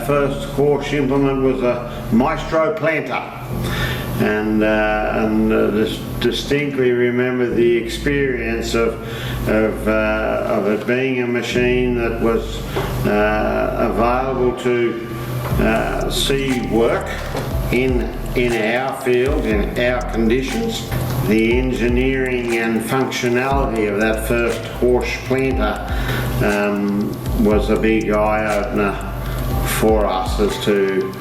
first Horsch implement was a Maestro planter, and distinctly remember the experience of it being a machine that was available to see work in our field, in our conditions. The engineering and functionality of that first Horsch planter was a big eye-opener for us as to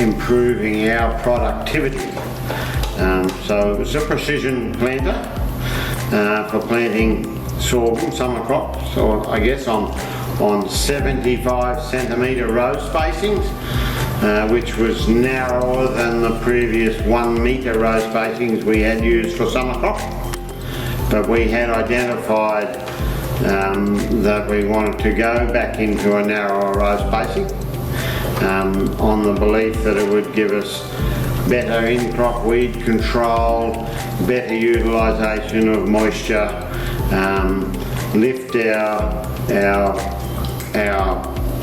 improving our productivity. So it was a precision planter for planting sorghum, summer crops, or I guess on 75 centimetre row spacings, which was narrower than the previous 1 metre row spacings we had used for summer crop. But we had identified that we wanted to go back into a narrower row spacing on the belief that it would give us better in-crop weed control, better utilisation of moisture, lift our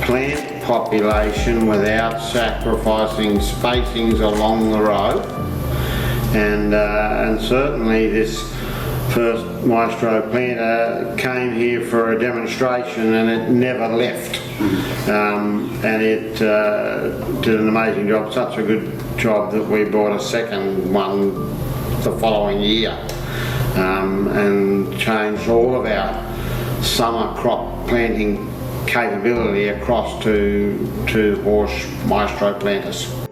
plant population without sacrificing spacings along the row, and certainly this first Maestro planter came here for a demonstration and it never left. And it did an amazing job, such a good job that we bought a second one the following year, and changed all of our summer crop planting capability across to Horsch Maestro planters.